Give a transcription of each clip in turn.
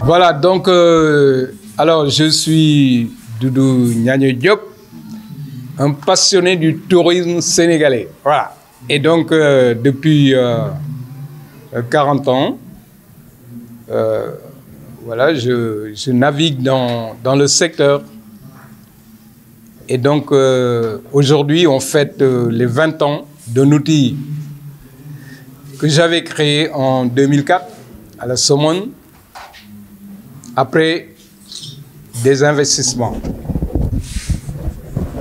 Voilà, donc, alors je suis Doudou Niagne Diop, un passionné du tourisme sénégalais. Voilà. Et donc, depuis 40 ans, voilà, je navigue dans le secteur. Et donc, aujourd'hui, on fête les 20 ans d'un outil que j'avais créé en 2004 à la Somone, après des investissements.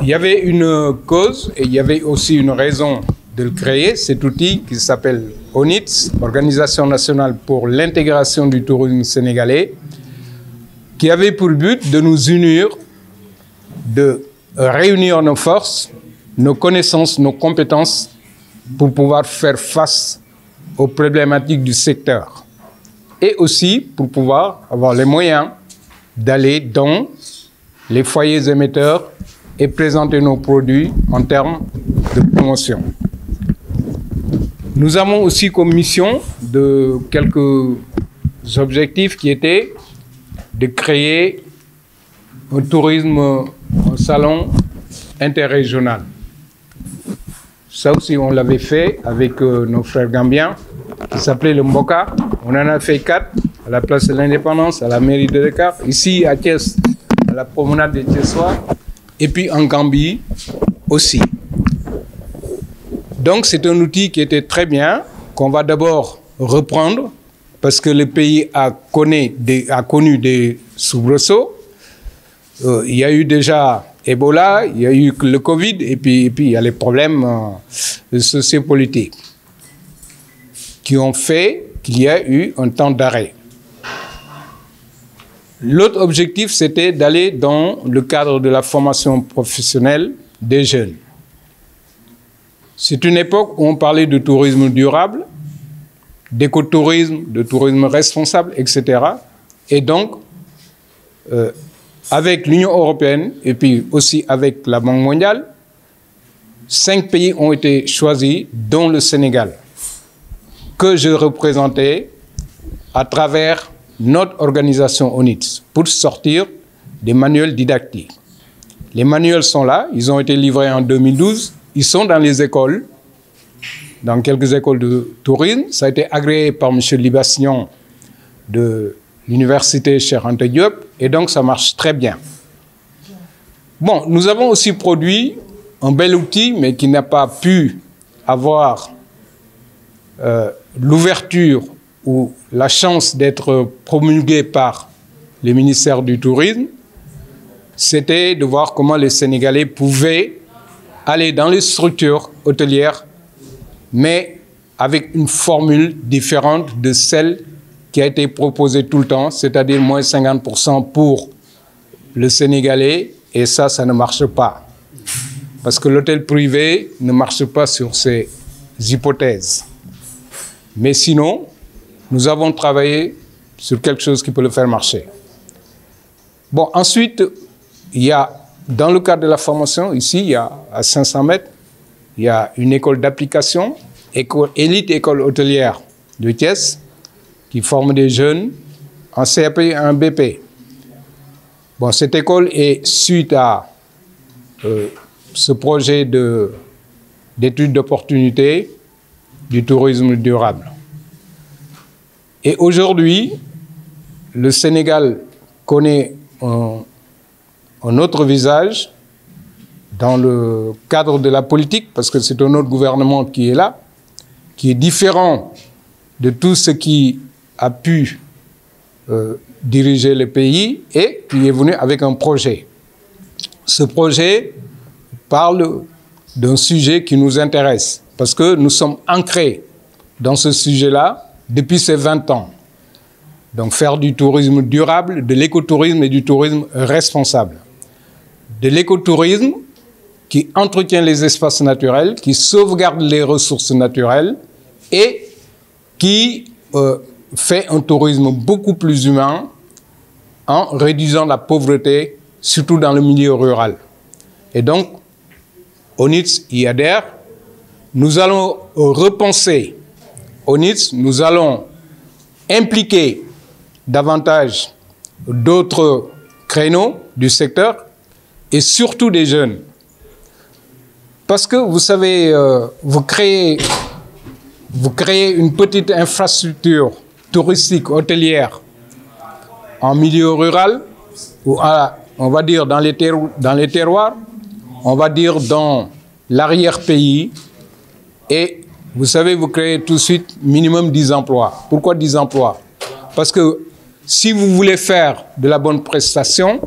Il y avait une cause et il y avait aussi une raison de le créer, cet outil qui s'appelle ONITS, Organisation nationale pour l'intégration du tourisme sénégalais, qui avait pour but de nous unir, de réunir nos forces, nos connaissances, nos compétences pour pouvoir faire face aux problématiques du secteur. Et aussi pour pouvoir avoir les moyens d'aller dans les foyers émetteurs et présenter nos produits en termes de promotion. Nous avons aussi comme mission de quelques objectifs qui étaient de créer un tourisme, un salon interrégional. Ça aussi, on l'avait fait avec nos frères gambiens, qui s'appelait le Mboka. On en a fait 4 à la place de l'Indépendance, à la mairie de Dakar, ici à Thiès, à la promenade des Thiessois, et puis en Gambie aussi. Donc c'est un outil qui était très bien, qu'on va d'abord reprendre, parce que le pays a connu des soubresauts. Il y a eu déjà Ebola, il y a eu le Covid, et puis il y a les problèmes sociopolitiques qui ont fait qu'il y a eu un temps d'arrêt. L'autre objectif, c'était d'aller dans le cadre de la formation professionnelle des jeunes. C'est une époque où on parlait de tourisme durable, d'écotourisme, de tourisme responsable, etc. Et donc, avec l'Union européenne et puis aussi avec la Banque mondiale, 5 pays ont été choisis, dont le Sénégal, que je représentais à travers notre organisation ONITS pour sortir des manuels didactiques. Les manuels sont là, ils ont été livrés en 2012, ils sont dans les écoles, dans quelques écoles de tourisme. Ça a été agréé par M. Libassian de l'université Cheikh Anta Diop, et donc ça marche très bien. Bon, nous avons aussi produit un bel outil, mais qui n'a pas pu avoir l'ouverture ou la chance d'être promulgué par le ministère du Tourisme. C'était de voir comment les Sénégalais pouvaient aller dans les structures hôtelières, mais avec une formule différente de celle qui a été proposée tout le temps, c'est-à-dire moins 50% pour le Sénégalais, et ça ne marche pas. Parce que l'hôtel privé ne marche pas sur ces hypothèses. Mais sinon, nous avons travaillé sur quelque chose qui peut le faire marcher. Bon, ensuite, il y a, dans le cadre de la formation, ici, il y a à 500 mètres, il y a une école d'application, élite école hôtelière de Thiès, qui forme des jeunes en CAP et en BP. Bon, cette école est suite à ce projet d'études d'opportunité du tourisme durable. Et aujourd'hui, le Sénégal connaît un autre visage dans le cadre de la politique, parce que c'est un autre gouvernement qui est là, qui est différent de tout ce qui a pu diriger le pays et qui est venu avec un projet. Ce projet parle d'un sujet qui nous intéresse parce que nous sommes ancrés dans ce sujet-là depuis ces 20 ans. Donc faire du tourisme durable, de l'écotourisme et du tourisme responsable. De l'écotourisme qui entretient les espaces naturels, qui sauvegarde les ressources naturelles et qui fait un tourisme beaucoup plus humain en réduisant la pauvreté, surtout dans le milieu rural. Et donc, ONITS y adhère. Nous allons repenser ONITS, nous allons impliquer davantage d'autres créneaux du secteur et surtout des jeunes. Parce que vous savez, vous créez une petite infrastructure touristique, hôtelière en milieu rural, ou on va dire dans les terroirs, on va dire dans l'arrière-pays, et vous savez, vous créez tout de suite minimum 10 emplois. Pourquoi 10 emplois? Parce que si vous voulez faire de la bonne prestation,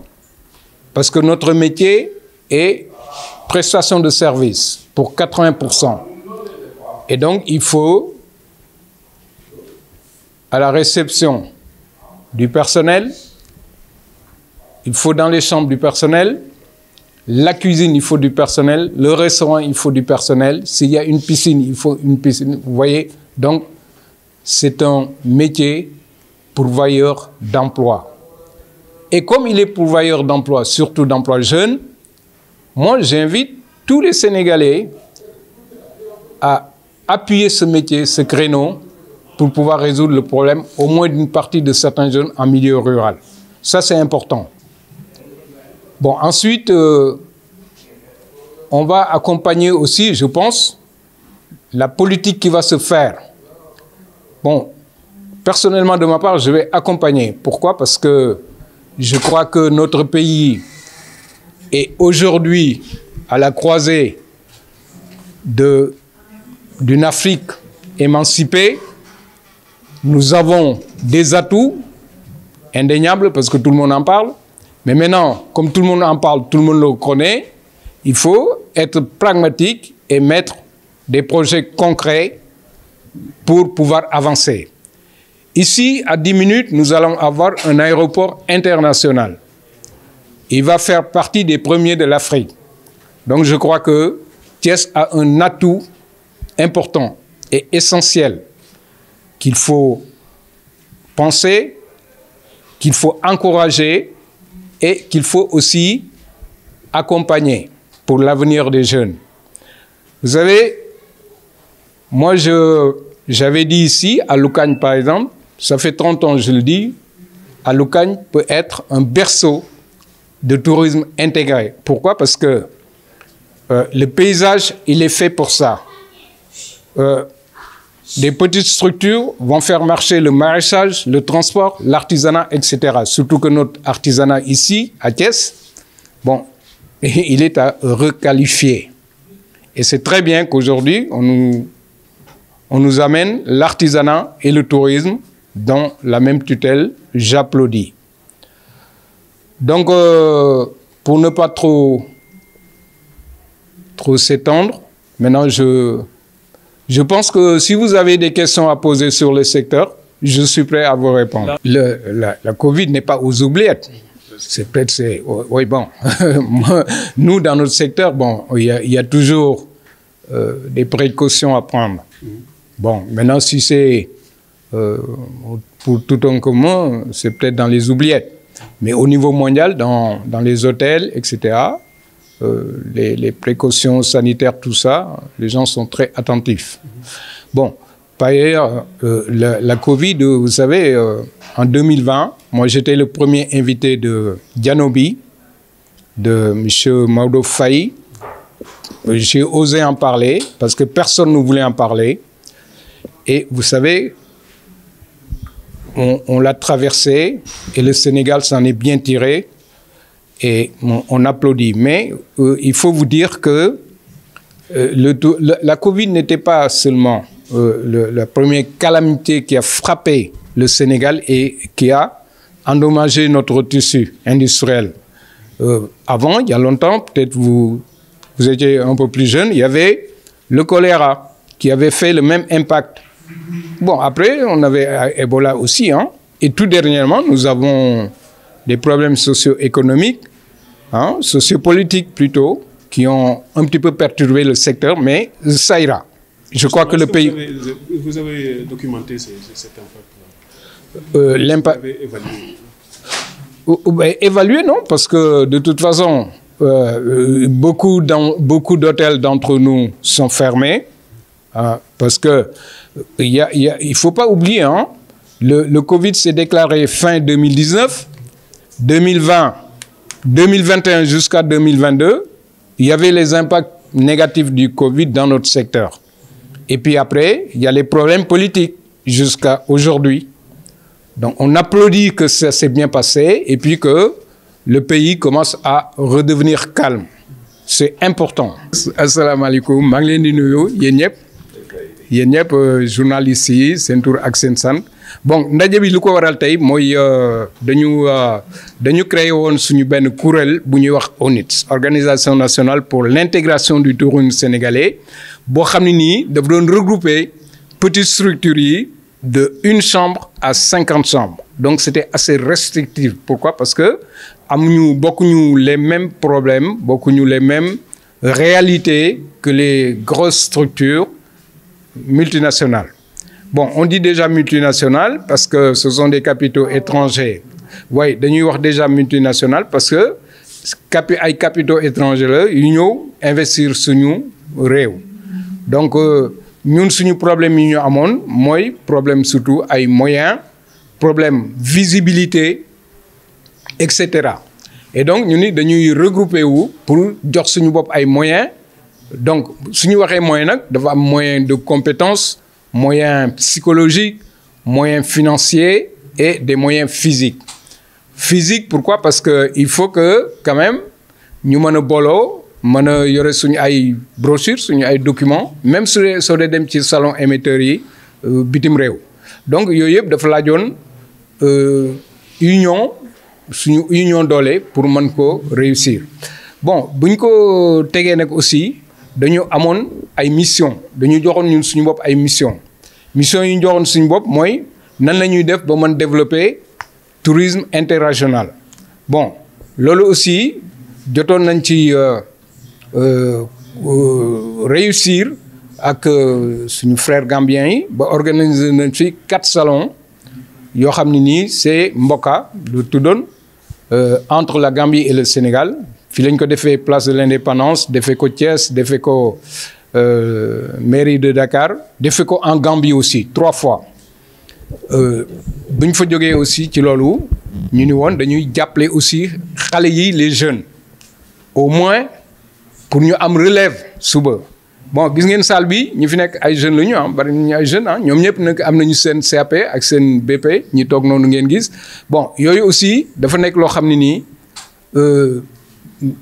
parce que notre métier est prestation de service pour 80%. Et donc, il faut, à la réception du personnel, il faut dans les chambres du personnel, la cuisine, il faut du personnel, le restaurant, il faut du personnel, s'il y a une piscine, il faut une piscine, vous voyez. Donc, c'est un métier pourvoyeur d'emploi. Et comme il est pourvoyeur d'emploi, surtout d'emplois jeunes, moi, j'invite tous les Sénégalais à appuyer ce métier, ce créneau, pour pouvoir résoudre le problème, au moins d'une partie de certains jeunes en milieu rural. Ça, c'est important. Bon, ensuite, on va accompagner aussi, je pense, la politique qui va se faire. Bon, personnellement, de ma part, je vais accompagner. Pourquoi? Parce que je crois que notre pays est aujourd'hui à la croisée d'une Afrique émancipée. Nous avons des atouts indéniables parce que tout le monde en parle. Mais maintenant, comme tout le monde en parle, tout le monde le connaît, il faut être pragmatique et mettre des projets concrets pour pouvoir avancer. Ici, à 10 minutes, nous allons avoir un aéroport international. Il va faire partie des premiers de l'Afrique. Donc je crois que Thiès a un atout important et essentiel qu'il faut penser, qu'il faut encourager et qu'il faut aussi accompagner pour l'avenir des jeunes. Vous savez, moi j'avais dit ici, à Loucagne par exemple, ça fait 30 ans que je le dis, à Loucagne peut être un berceau de tourisme intégré. Pourquoi? Parce que le paysage, il est fait pour ça. Des petites structures vont faire marcher le maraîchage, le transport, l'artisanat, etc. Surtout que notre artisanat ici, à Thiès, bon, il est à requalifier. Et c'est très bien qu'aujourd'hui, on nous amène l'artisanat et le tourisme dans la même tutelle. J'applaudis. Donc, pour ne pas trop s'étendre, maintenant je pense que si vous avez des questions à poser sur le secteur, je suis prêt à vous répondre. La Covid n'est pas aux oubliettes. C'est peut-être, oui, bon. Nous, dans notre secteur, bon, il y a toujours des précautions à prendre. Bon, maintenant, si c'est pour tout un commun, c'est peut-être dans les oubliettes. Mais au niveau mondial, dans les hôtels, etc., les précautions sanitaires, tout ça, les gens sont très attentifs. Bon, par ailleurs, la Covid, vous savez, en 2020, moi j'étais le premier invité de Dianobi, de M. Maodo Faye. J'ai osé en parler parce que personne ne voulait en parler. Et vous savez, on l'a traversé et le Sénégal s'en est bien tiré. Et on applaudit. Mais il faut vous dire que la Covid n'était pas seulement la première calamité qui a frappé le Sénégal et qui a endommagé notre tissu industriel. Avant, il y a longtemps, peut-être vous étiez un peu plus jeune, il y avait le choléra qui avait fait le même impact. Bon, après, on avait Ebola aussi, hein, et tout dernièrement, nous avons des problèmes socio-économiques, hein, sociopolitiques plutôt, qui ont un petit peu perturbé le secteur, mais ça ira. Je crois que le pays... Vous avez documenté cet impact-là? L'impact... Vous avez évalué? Évalué, non, parce que de toute façon, beaucoup d'hôtels d'entre nous sont fermés, parce que il ne faut pas oublier, hein, le Covid s'est déclaré fin 2019, 2020, 2021 jusqu'à 2022, il y avait les impacts négatifs du Covid dans notre secteur. Et puis après, il y a les problèmes politiques jusqu'à aujourd'hui. Donc on applaudit que ça s'est bien passé et puis que le pays commence à redevenir calme. C'est important. Assalamu alaikum, maa ngi leen di nuyu yéen ñëpp journalistes yi seen tur ak seen sant. Bon ndaje bi lu ko waral tey mooy dañu créé woon suñu benn kuréel bu ñuy wax ONIT, Organisation nationale pour l'intégration du tourisme sénégalais, boo xam ne nii dafa doon regrouper petites structures yi de 1 chambre à 50 chambres. Donc c'était assez restrictif. Pourquoi? Parce que bokkuñu les mêmes problèmes, bokkuñu les mêmes réalités que les grosses structures multinationales. Bon, on dit déjà multinationales parce que ce sont des capitaux étrangers. Oui, dañuy wax déjà multinationales parce que ay capitaux étrangers la yu ñëw investir suñu réew. Donc ñun suñu problème yi ñu amoon mooy problème surtout ay moyens, problème visibilité, etc. Et donc ñu ni dañuy regrouper wu pour jox suñu bopp ay moyens. Donc suñu waxee moyens nag dafa am moyens de compétences, moyens psychologiques, moyens financiers et des moyens physiques. Physique, pourquoi? Parce que il faut que quand même ñu mën a booloo mën a yore suñu ay brochures suñu ay documents même soo dee dem ci salon émetteurs yi bitim réew. Donc yooyu yëpp dafa laajoon suñu union doole pour mën ko réussir. Bon buñ ko tegee nag aussi dañu amoon ay mission dañu joxoon ñun suñu bopp ay mission yi ñu joxoon suñu bopp mooy nan la ñuy def ba mën développer tourisme interrégional. Bon loolu aussi jotoon nañ ci réussir ak suñu frères gambiens yi ba organiser nañ fi 4 salons yoo xam ne nii c'est Mboka lu tuddoon entre la Gambie et le Sénégal. Fii lañ ko defee place de l'Indépendance defee ko Thiès defee ko mairie de Dakar defee ko en Gambie aussi 3 fois. Bu ñu fa jógee aussi ci loolu ñu ni woon dañuy jàppale aussi xale yi les jeunes au moins pour ñu am relève suba. Bon gis ngeen salle bi ñu fi nekk ay jeunes la ñu bari nañu ay jeunes ñoom ñëpp nag am nañu seen CAP ak seen BP ñi toog noonu ngeen gis. Bon yooyu aussi dafa nekk loo xam ne nii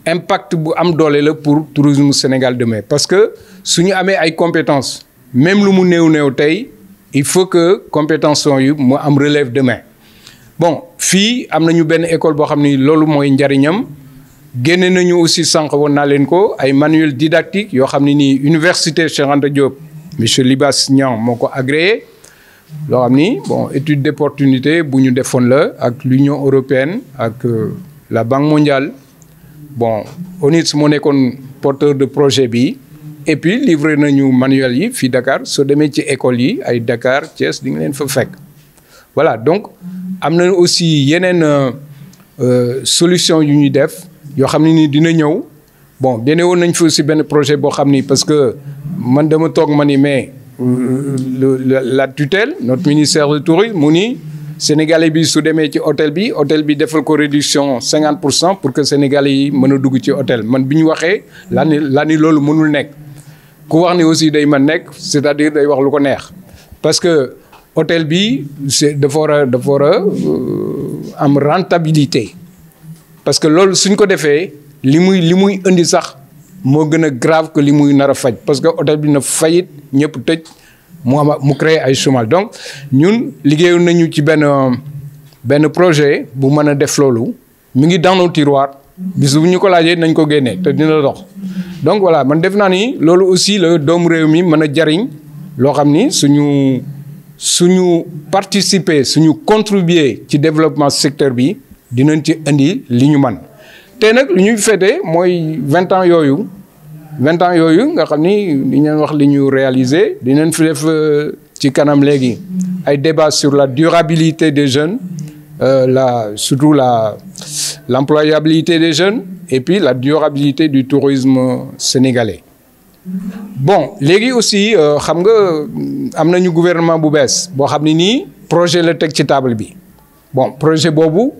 impact bu am doole la pour tourisme Sénégal demain parce que suñu amee ay compétences même lu mu néew tey il faut que compétences yu mu am relève demain. Bon fii am nañu benn école boo xam ni loolu mooy njariñam génne nañu aussi sànq woon naa leen ko ay manuels didactiques yoo xam ne nii université Cheikh Anta Diop monsieur Libas Niang moo ko agréé loo xam ni bon étude d'opportunité bu ñu defoon la ak l'Union européenne ak la Banque mondiale. Bon ONIT moo nekkoon porteur de projet bi et puis livré nañu manuel yi fii Dakar soo demee ci école yi ay Dakar Thiès di nga leen fa fekk. Voilà donc am na aussi yeneen solution yu ñuy def yoo xam ne ni dina ñëw bon dene woon nañ fi aussi benn projet boo xam ni parce que man dama toog ma ni mais la tutelle notre ministère du tourisme mu ni Sénégalais bi su demee ci hôtel bi defal ko réduction 50% pour que Sénégalais yi mën a dugg ci hôtel man bi ñu waxee laa ni loolu mënul nekk ku wax ni aussi day mën nekk c'est-à-dire day wax lu ko neex parce que hôtel bi c'est dafa war a am rentabilité parce que loolu suñ ko defee li muy indi sax moo gën a grave que li muy nar a faj parce que hôtel bi na fayit ñëpp tëj mu créer ay chômage donc ñun liggéeyoon nañu ci benn benn projet bu mën a def loolu mi ngi dans nos tiroirs bis bu ñu ko laajee nañ ko génnee te dina dox donc voilà man def naa ni loolu aussi la doomu réew mi mën a jariñ loo xam ni suñu participer suñu contribuer ci développement secteur bi dinañ ci indi li ñu man te nag lu ñuy fêter mooy 20 ans yooyu nga xam ni li ñu wax li ñu réaliser dinañ fi def ci kanam léegi ay débat sur la durabilité des jeunes surtout l'employabilité des jeunes et puis la durabilité du tourisme sénégalais. Bon léegi aussi xam nga am nañu gouvernement bu bees boo xam ne nii projet la teg ci table bi bon projet boobu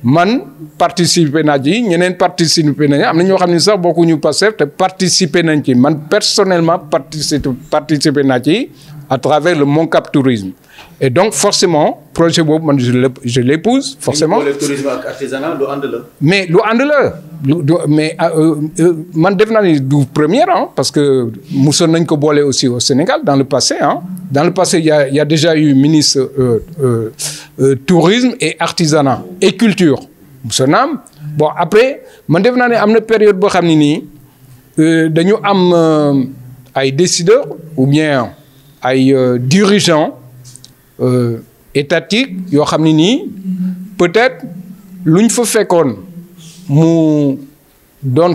man participer naa ci ñeneen participer nañu am na ñoo xam ne sax bokkuñu Pastef te participer nañ ci man personnellement participer naa ci à travers le Moncap Tourisme et donc forcément projet boobu man je l'épouse forcément. tourisme ak artisanat lu ànd la. mais lu ànd la mais man def naa ni du première parce que mosoon nañ ko boole aussi au Sénégal dans le passé dans le passé il y a déjà eu ministre tourisme et artisanat et culture mosoon na am bon après man def naa ne am na période boo xam ne nii dañu am ay décideurs ou bien ay dirigeants étatiques yoo xam ne nii peut-être luñ fa fekkoon mu doon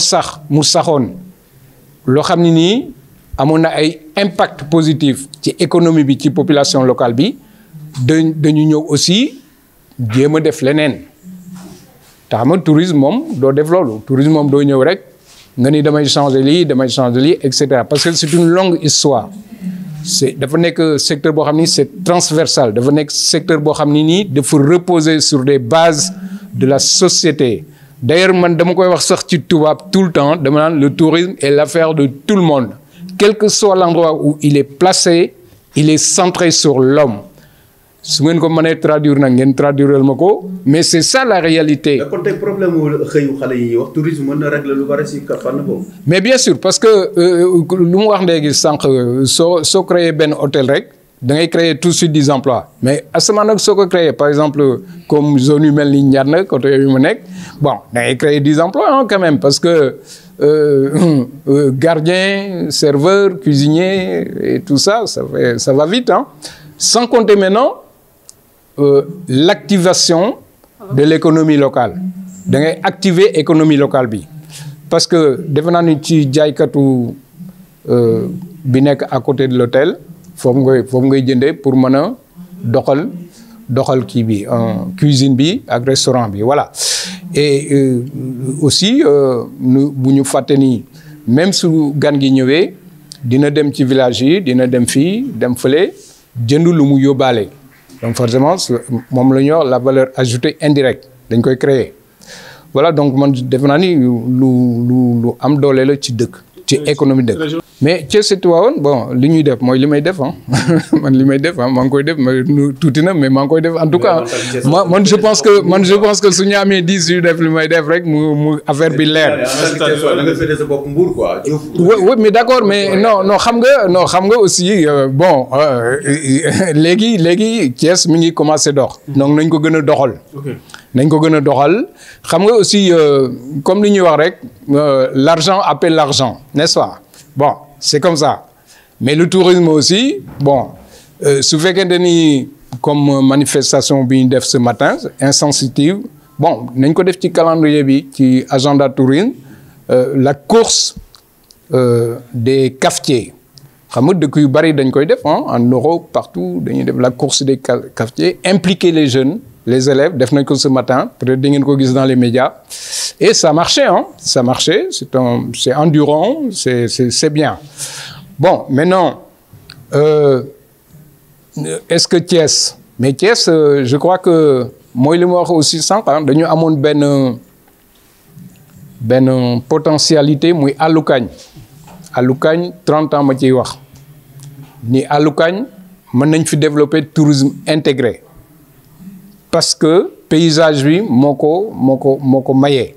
mu saxoon loo xam ne nii amoon na ay impact positif ci économie bi ci population locale bi dañu ñëw aussi jéem a def leneen te xam nga tourisme moom doo def loolu tourisme moom doo ñëw rek nga ni damay changer lii et cetera parce que c'est une longue histoire dafa nekk secteur boo xam ni c'est transversal dafa nekk secteur boo xam ni nii dafa reposer sur des bases de la société d'ailleurs man dama koy wax sax ci tubaab tout le temps dama naan le tourisme est l'affaire de tout le monde quel que soit l'endroit où il est placé il est centré sur l'homme su ngeen ko mënee traduire nag ngeen traduire ma ko mais c'est ça la réalité. kon tey problème mu xëyu xale yi ñuy wax tourisme mën na régler lu bari ci fànn boobu. mais bien sûr parce que lu mu wax léegi sànq soo créer benn hôtel rek da ngay créer tout de suite des emplois mais asamaan nag soo ko créer par exemple comme zone yu mel ni Ndiane côté yooyu mu nekk bon da ngay créer des emplois quand même parce que gardien serveur cuisinier et tout ça va vite sans compter maintenant. L'activation de l'économie locale da ngay activer économie locale bi parce que defe naa ni ci jaaykatu bi nekk à côté de l'hôtel foofu ngay jëndee pour mën a doxal kii bi cuisine bi ak restaurant bi voilà et aussi bu ñu fàtte ni même su gan gi ñëwee dina dem ci village yi dina dem fii dem fële jënd lu mu yóbbaale. Donc forcément moom la ñuy wax la valeur ajoutée indirecte dañ koy créer voilà donc man defe naa ni lu am doole la ci dëkk ci économie dëkk mais Thiès et Tivaouane bon li ñuy def mooy li may def man li may def maa ngi koy def tuuti na mais maa ngi koy def en tout cas man je pense que su ñu amee 10 yu def li may def rek mu affaire bi leer. oui mais d'accord mais non xam nga aussi bon léegi Thiès mi ngi commencé dox. donc nañ ko gën a doxal. nañ ko gën a doxal xam nga aussi comme li ñuy wax rek l'argent appelle l'argent n'est-ce pas bon c'est comme ça mais le tourisme aussi bon su fekkente ni comme manifestation bi ñu def ce matin insensitive bon nañ ko def ci calendrier bi ci agenda tourisme la course des cafetiers xam nga dëkk yu bari dañ koy def en Europe partout dañuy def la course des cafetiers impliquer les jeunes les élèves def nañ ko ce matin peut-être da ngeen ko gis dans les médias et ça marchait c'est endurant c'est bien bon maintenant est-ce que Thiès mais Thiès je crois que mooy li ma wax aussi sànq dañu amoon benn potentialité muy àllukañ 30 ans ma ciy wax ni àllukañ mën nañ fi développer tourisme intégré parce que paysage bi moo ko mayee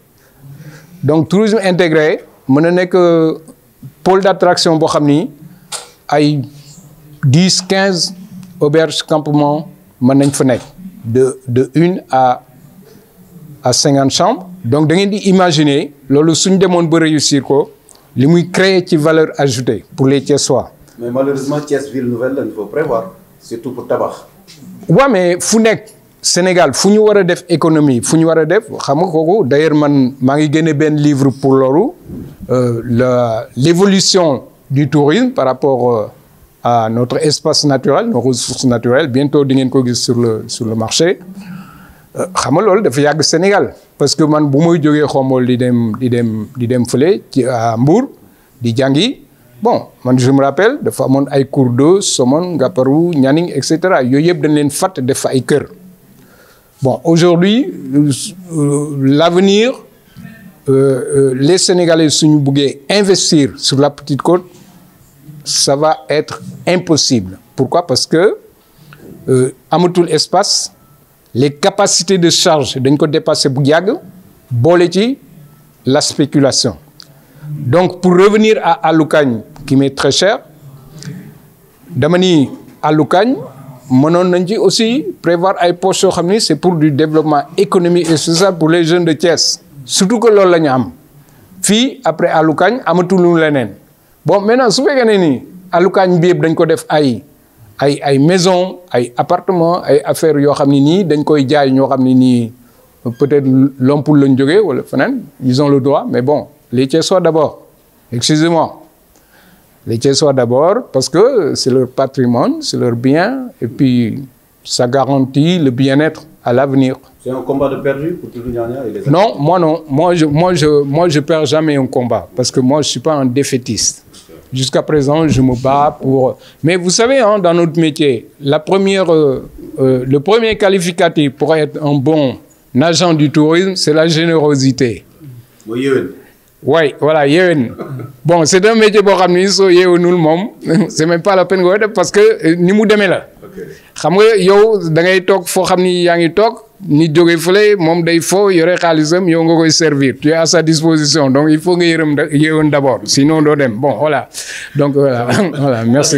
donc tourisme intégré mën na nekk pôle d'attraction boo xam ni ay 10-15 auberges campement mën nañ fa nekk de 1 à 50 chambres. Donc, vous pouvez imaginer, si nous devons réussir, ce qui crée une valeur ajoutée pour les Thiessois. Mais malheureusement, Thiès ville nouvelle, il faut prévoir, surtout pour le tabac. Oui, mais Sénégal, il faut faire l'économie. D'ailleurs, j'ai un livre pour l'Oro, l'évolution du tourisme par rapport à notre espace naturel, nos ressources naturelles. Bientôt, sur le marché. Dafa yàgg Sénégal parce que man bu muy jógee Xombol di dem fële ci Mbour di jàngi bon man je me rappelle dafa amoon ay cours d'eau Somone Ngaparou Nianing et cetera yooyu yëpp dañ leen fàtt def fa ay kër. Bon aujourd'hui l'avenir les Sénégalais suñu buggee investir sur la Petite Côte ça va être impossible. Pourquoi? Parce que amatul espace. Les capacités de charge dañ ko dépasser bu yàgg boole ci la spéculation. Donc pour revenir à Aloukagne qui m'est très cher dama ni Aloukagne mënoon nañ ci aussi prévoir ay postes yoo xam ni c'est pour du développement économique et social pour les jeunes de Thiès surtout que loolu la ñu am fii après Aloukagne amatul leneen bon maintenant su fekkee ne ni Aloukagne bi yëpp dañ ko def ay maisons, ay appartements, ay affaires yoo xam ne nii dañ koy jaay ñoo xam ne nii peut-être Lompoul lañ jógee wala feneen ils ont le droit mais bon les Thiessois d'abord excusez-moi les Thiessois d'abord parce que c'est leur patrimoine, c'est leur bien et puis ça garantit le bien-être à l'avenir. C'est un combat de perdu pour tout le monde et les Non, moi non, moi je perds jamais un combat parce que moi je suis pas un défaitiste. Jusqu'à présent, je me bats pour... Mais vous savez, hein, dans notre métier, le premier qualificatif pour être un bon agent du tourisme, c'est la générosité. Oui, voilà, yéwen. Bon, c'est un métier pour ramener so yéwenul mom. C'est même pas la peine de faire parce que ni mu démé la. Xam nga yow da ngay tok fo xamni yaangi tok ni jóge fële moom day fo yore xaalisam yow nga koy servir tu es à sa disposition donc il faut nga yéewoon d'abord sinon doo dem bon voilà donc voilà merci